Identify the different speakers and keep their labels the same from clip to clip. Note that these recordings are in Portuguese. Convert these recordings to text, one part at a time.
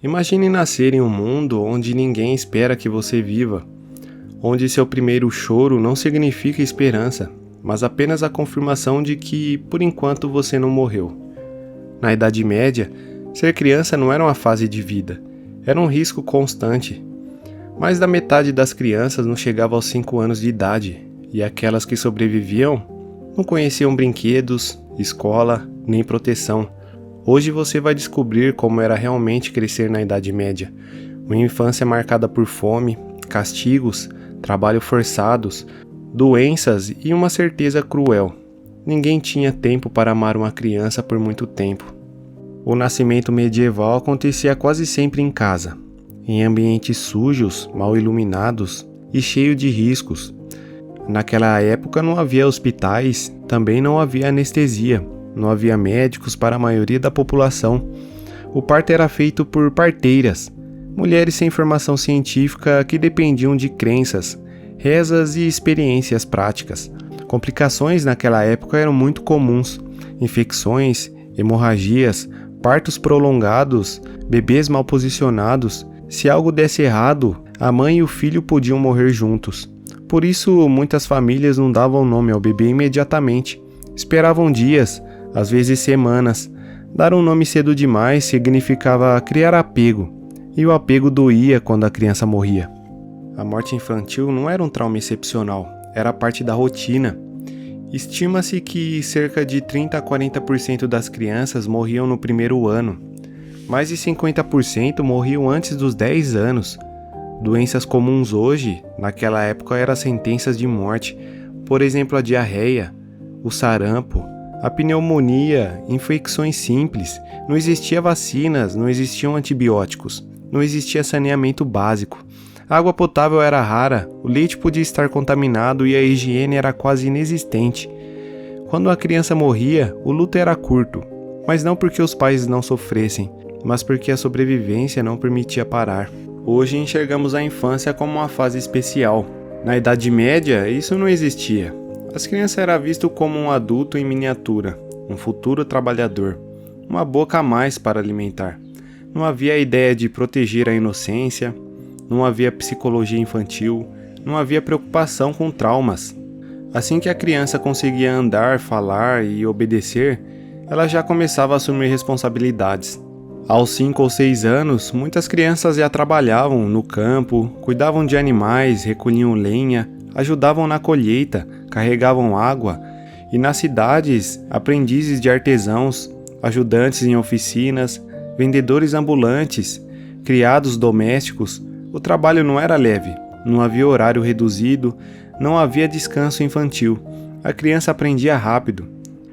Speaker 1: Imagine nascer em um mundo onde ninguém espera que você viva, onde seu primeiro choro não significa esperança, mas apenas a confirmação de que, por enquanto, você não morreu. Na Idade Média, ser criança não era uma fase de vida, era um risco constante. Mais da metade das crianças não chegava aos 5 anos de idade, e aquelas que sobreviviam não conheciam brinquedos, escola, nem proteção. Hoje você vai descobrir como era realmente crescer na Idade Média. Uma infância marcada por fome, castigos, trabalho forçados, doenças e uma certeza cruel. Ninguém tinha tempo para amar uma criança por muito tempo. O nascimento medieval acontecia quase sempre em casa, em ambientes sujos, mal iluminados e cheios de riscos. Naquela época não havia hospitais, também não havia anestesia. Não havia médicos para a maioria da população. O parto era feito por parteiras, mulheres sem formação científica que dependiam de crenças, rezas e experiências práticas. Complicações naquela época eram muito comuns: infecções, hemorragias, partos prolongados, bebês mal posicionados. Se algo desse errado, a mãe e o filho podiam morrer juntos. Por isso, muitas famílias não davam nome ao bebê imediatamente. Esperavam dias, às vezes semanas. Dar um nome cedo demais significava criar apego, e o apego doía quando a criança morria. A morte infantil não era um trauma excepcional, era parte da rotina. Estima-se que cerca de 30 a 40% das crianças morriam no primeiro ano. Mais de 50% morriam antes dos 10 anos. Doenças comuns hoje, naquela época eram sentenças de morte, por exemplo a diarreia, o sarampo, a pneumonia, infecções simples. Não existia vacinas, não existiam antibióticos, não existia saneamento básico. A água potável era rara, o leite podia estar contaminado e a higiene era quase inexistente. Quando a criança morria, o luto era curto, mas não porque os pais não sofressem, mas porque a sobrevivência não permitia parar. Hoje enxergamos a infância como uma fase especial. Na Idade Média, isso não existia. As crianças eram vistas como um adulto em miniatura, um futuro trabalhador, uma boca a mais para alimentar. Não havia a ideia de proteger a inocência, não havia psicologia infantil, não havia preocupação com traumas. Assim que a criança conseguia andar, falar e obedecer, ela já começava a assumir responsabilidades. Aos 5 ou 6 anos, muitas crianças já trabalhavam no campo, cuidavam de animais, recolhiam lenha, ajudavam na colheita, carregavam água, e nas cidades, aprendizes de artesãos, ajudantes em oficinas, vendedores ambulantes, criados domésticos. O trabalho não era leve, não havia horário reduzido, não havia descanso infantil. A criança aprendia rápido,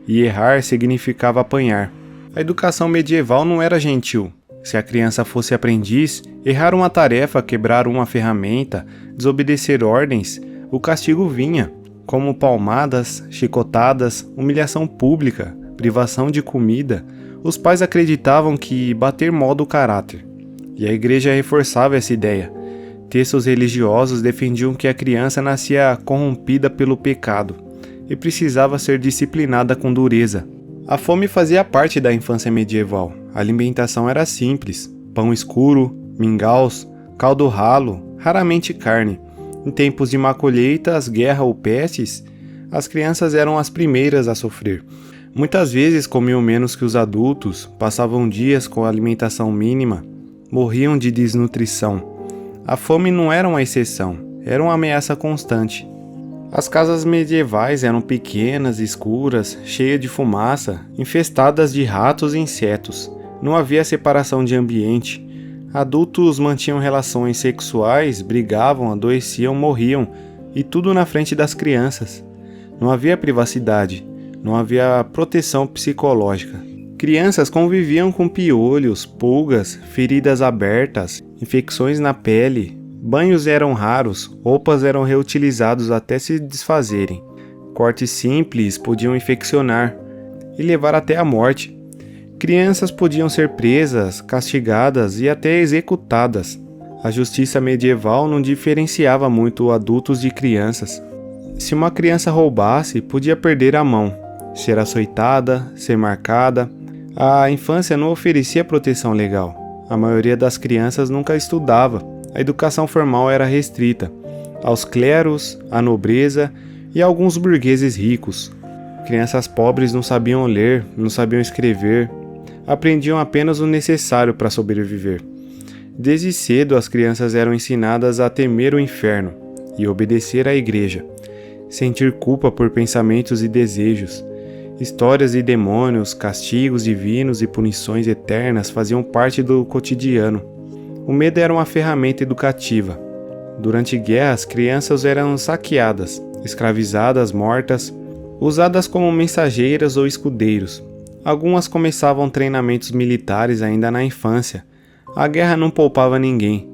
Speaker 1: e errar significava apanhar. A educação medieval não era gentil. Se a criança fosse aprendiz, errar uma tarefa, quebrar uma ferramenta, desobedecer ordens, o castigo vinha, como palmadas, chicotadas, humilhação pública, privação de comida. Os pais acreditavam que bater molda o caráter, e a igreja reforçava essa ideia. Textos religiosos defendiam que a criança nascia corrompida pelo pecado e precisava ser disciplinada com dureza. A fome fazia parte da infância medieval. A alimentação era simples: pão escuro, mingaus, caldo ralo, raramente carne. Em tempos de má colheitas, guerra ou pestes, as crianças eram as primeiras a sofrer. Muitas vezes comiam menos que os adultos, passavam dias com alimentação mínima, morriam de desnutrição. A fome não era uma exceção, era uma ameaça constante. As casas medievais eram pequenas, escuras, cheias de fumaça, infestadas de ratos e insetos. Não havia separação de ambiente. Adultos mantinham relações sexuais, brigavam, adoeciam, morriam, e tudo na frente das crianças. Não havia privacidade, não havia proteção psicológica. Crianças conviviam com piolhos, pulgas, feridas abertas, infecções na pele. Banhos eram raros, roupas eram reutilizados até se desfazerem. Cortes simples podiam infeccionar e levar até a morte. Crianças podiam ser presas, castigadas e até executadas. A justiça medieval não diferenciava muito adultos de crianças. Se uma criança roubasse, podia perder a mão, ser açoitada, ser marcada. A infância não oferecia proteção legal. A maioria das crianças nunca estudava, a educação formal era restrita aos clérigos, à nobreza e a alguns burgueses ricos. Crianças pobres não sabiam ler, não sabiam escrever, aprendiam apenas o necessário para sobreviver. Desde cedo as crianças eram ensinadas a temer o inferno e obedecer à igreja, sentir culpa por pensamentos e desejos. Histórias de demônios, castigos divinos e punições eternas faziam parte do cotidiano. O medo era uma ferramenta educativa. Durante guerras, crianças eram saqueadas, escravizadas, mortas, usadas como mensageiras ou escudeiros. Algumas começavam treinamentos militares ainda na infância. A guerra não poupava ninguém.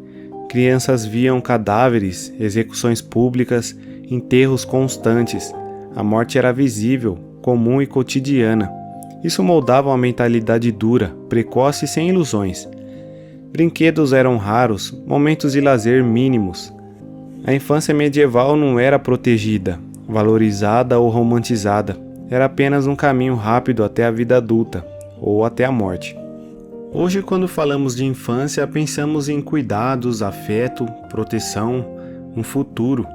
Speaker 1: Crianças viam cadáveres, execuções públicas, enterros constantes. A morte era visível, comum e cotidiana. Isso moldava uma mentalidade dura, precoce e sem ilusões. Brinquedos eram raros, momentos de lazer mínimos. A infância medieval não era protegida, valorizada ou romantizada. Era apenas um caminho rápido até a vida adulta, ou até a morte. Hoje, quando falamos de infância, pensamos em cuidados, afeto, proteção, um futuro.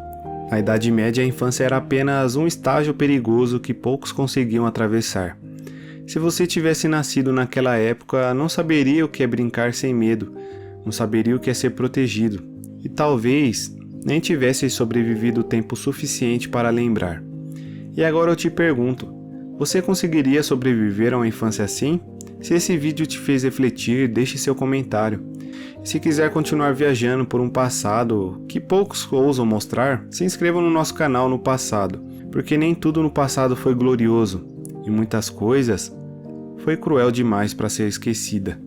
Speaker 1: Na Idade Média, a infância era apenas um estágio perigoso que poucos conseguiam atravessar. Se você tivesse nascido naquela época, não saberia o que é brincar sem medo, não saberia o que é ser protegido, e talvez nem tivesse sobrevivido tempo suficiente para lembrar. E agora eu te pergunto, você conseguiria sobreviver a uma infância assim? Se esse vídeo te fez refletir, deixe seu comentário. Se quiser continuar viajando por um passado que poucos ousam mostrar, se inscreva no nosso canal no passado, porque nem tudo no passado foi glorioso, e muitas coisas foi cruel demais para ser esquecida.